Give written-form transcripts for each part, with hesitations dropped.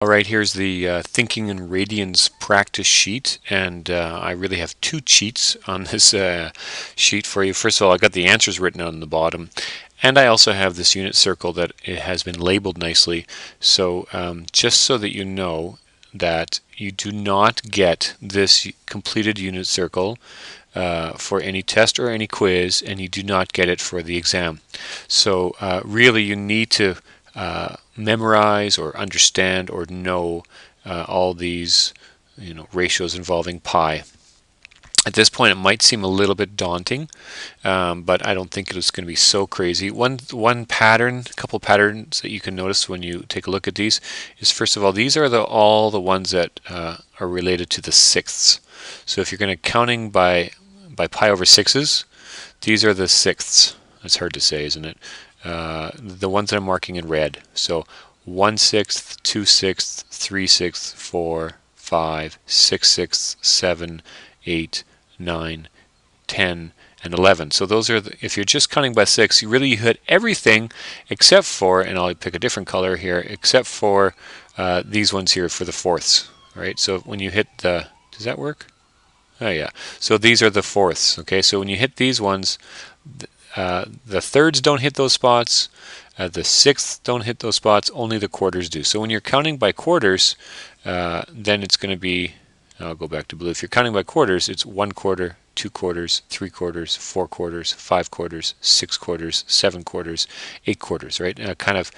Alright, here's the Thinking in Radians practice sheet, and I really have two cheats on this sheet for you. First of all, I got the answers written on the bottom, and I also have this unit circle that it has been labeled nicely. So just so that you know that you do not get this completed unit circle for any test or any quiz, and you do not get it for the exam. So really you need to memorize or understand or know all these ratios involving pi. At this point, it might seem a little bit daunting, but I don't think it's going to be so crazy. One pattern, a couple patterns that you can notice when you take a look at these is, first of all, these are all the ones that are related to the sixths. So if you're going to counting by pi over sixes, these are the sixths. That's hard to say, isn't it? The ones that I'm marking in red. So 1/6, 2/6, 3/6, 4, 5, 6/6, 7, 8, 9, 10, and 11. So those are, if you're just counting by six, you really hit everything except for, and I'll pick a different color here, except for these ones here for the fourths. Right? So when you hit the, does that work? Oh yeah. So these are the fourths. Okay. So when you hit these ones, the thirds don't hit those spots. The sixths don't hit those spots. Only the quarters do. So when you're counting by quarters, then it's going to be, I'll go back to blue. If you're counting by quarters, it's 1/4, 2/4, 3/4, 4/4, 5/4, 6/4, 7/4, 8/4, right?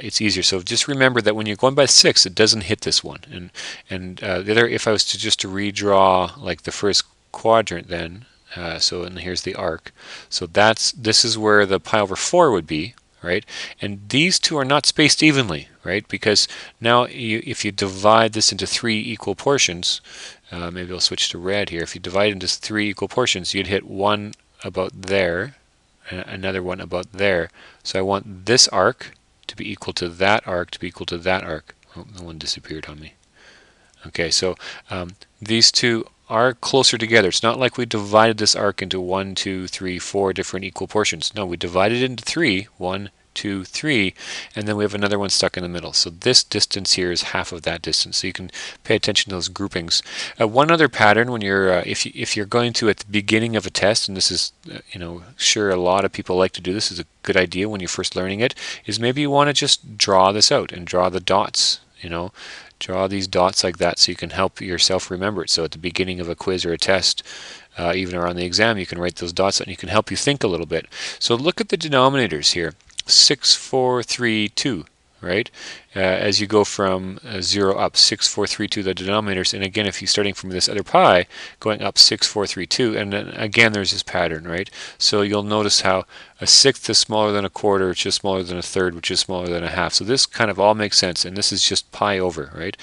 It's easier. So just remember that when you're going by six, it doesn't hit this one. And the other, if I was to redraw like the first quadrant, then and here's the arc. So this is where the pi over 4 would be, right? And these two are not spaced evenly, right? Because now if you divide this into three equal portions, maybe I'll switch to red here. If you divide it into three equal portions, you'd hit one about there, another one about there. So I want this arc to be equal to that arc to be equal to that arc. Oh, the one disappeared on me. Okay, so these two are closer together. It's not like we divided this arc into 1, 2, 3, 4 different equal portions. No, we divided it into three, 1, 2, 3, and then we have another one stuck in the middle. So this distance here is half of that distance. So you can pay attention to those groupings. One other pattern when you're, if you're going to at the beginning of a test, and this is, sure a lot of people like to do this, is a good idea when you're first learning it, is maybe you want to just draw this out and draw the dots, Draw these dots like that so you can help yourself remember it. So at the beginning of a quiz or a test, even around the exam, you can write those dots out and you can help you think a little bit. So look at the denominators here. 6, 4, 3, 2, right? As you go from 0 up, 6, 4, 3, 2, the denominators. And again, if you're starting from this other pi, going up 6, 4, 3, 2, and then again there's this pattern, right? So you'll notice how a sixth is smaller than a quarter, which is smaller than a third, which is smaller than a half. So this kind of all makes sense, and this is just pi over, right?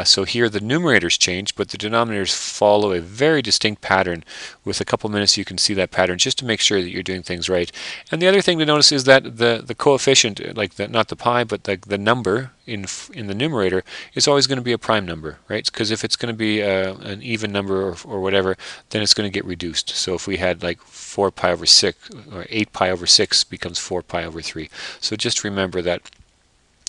So here the numerators change, but the denominators follow a very distinct pattern. With a couple minutes you can see that pattern just to make sure that you're doing things right. And the other thing to notice is that the coefficient, like not the pi, but the number in the numerator is always going to be a prime number, right? Because if it's going to be an even number or whatever, then it's going to get reduced. So if we had like 4 pi over 6 or 8 pi over 6 becomes 4 pi over 3. So just remember that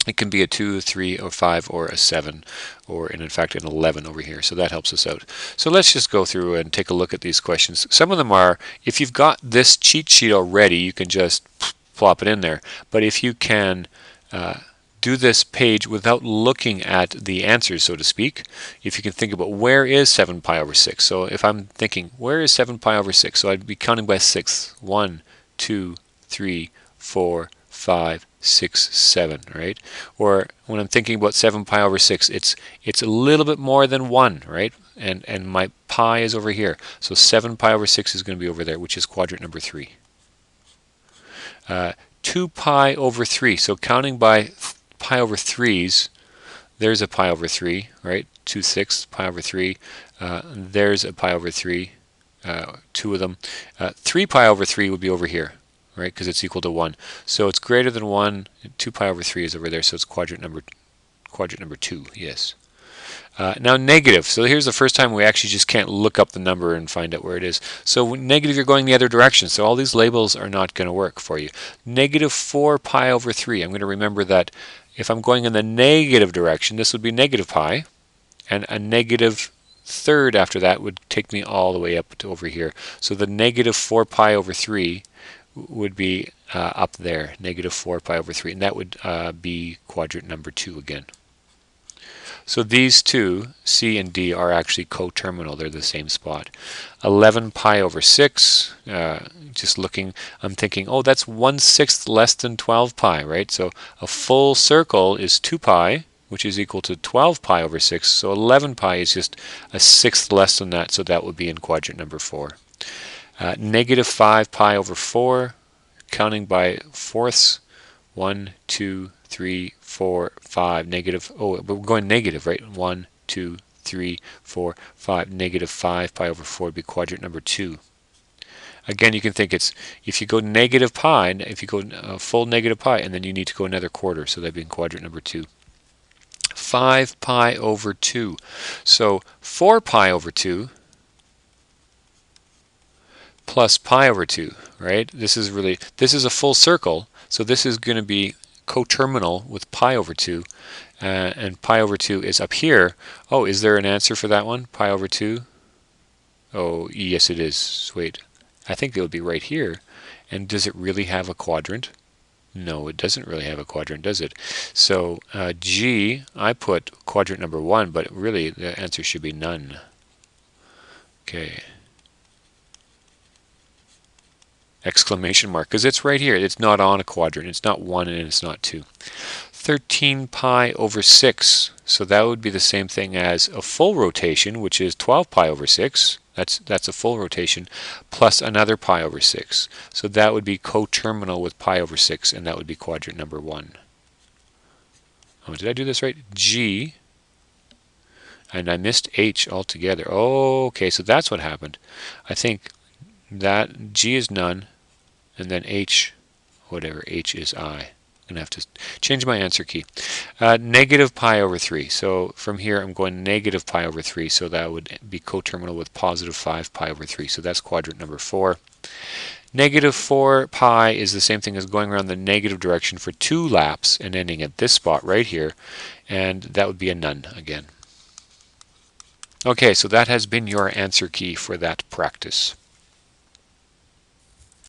it can be a 2, 3, or 5, or a 7, or in fact an 11 over here. So that helps us out. So let's just go through and take a look at these questions. Some of them are, if you've got this cheat sheet already, you can just plop it in there. But if you can do this page without looking at the answers, so to speak, if you can think about where is 7 pi over 6. So if I'm thinking, where is 7 pi over 6? So I'd be counting by sixths. 1, 2, 3, 4, 5, 6, 7, right? Or when I'm thinking about 7 pi over 6, it's a little bit more than 1, right? And my pi is over here. So 7 pi over 6 is going to be over there, which is quadrant number 3. 2 pi over 3. So counting by pi over 3's, there's a pi over 3, right? 2/6 pi over 3. There's a pi over 3, two of them. 3 pi over 3 would be over here, right? Because it's equal to 1. So it's greater than 1. 2 pi over 3 is over there, so it's quadrant number 2, yes. Now negative. So here's the first time we actually just can't look up the number and find out where it is. So negative, you're going the other direction. So all these labels are not going to work for you. Negative 4 pi over 3. I'm going to remember that If I'm going in the negative direction, this would be negative pi, and a negative third after that would take me all the way up to over here. So the negative 4 pi over 3 would be up there, negative 4 pi over 3, and that would be quadrant number 2 again. So these two, C and D, are actually coterminal. They're the same spot. 11 pi over 6, just looking, I'm thinking, oh, that's 1/6 less than 12 pi, right? So a full circle is 2 pi, which is equal to 12 pi over 6. So 11 pi is just a sixth less than that, so that would be in quadrant number 4. Negative 5 pi over 4, counting by fourths, 1, 2, 3, 4, 5, negative, oh, but we're going negative, right? 1, 2, 3, 4, 5, negative 5 pi over 4 would be quadrant number 2. Again, you can think it's, if you go negative pi, if you go full negative pi, and then you need to go another quarter, so that'd be in quadrant number 2. 5 pi over 2. So 4 pi over 2 plus pi over 2, right? This is a full circle, so this is going to be coterminal with pi over 2, and pi over 2 is up here. Oh, is there an answer for that one? Pi over 2? Oh, yes it is. Wait, I think it would be right here. And does it really have a quadrant? No, it doesn't really have a quadrant, does it? So G, I put quadrant number 1, but really the answer should be none. Okay. Exclamation mark, because it's right here. It's not on a quadrant. It's not 1 and it's not 2. 13 pi over 6. So that would be the same thing as a full rotation, which is 12 pi over 6. That's a full rotation, plus another pi over 6. So that would be coterminal with pi over 6, and that would be quadrant number 1. Oh, did I do this right? G, and I missed H altogether. Oh, okay, so that's what happened. I think that G is none, and then H, whatever H is I. I'm going to have to change my answer key. Negative pi over 3. So from here I'm going negative pi over 3, so that would be coterminal with positive 5 pi over 3. So that's quadrant number 4. Negative 4 pi is the same thing as going around the negative direction for 2 laps and ending at this spot right here, and that would be a none again. Okay, so that has been your answer key for that practice.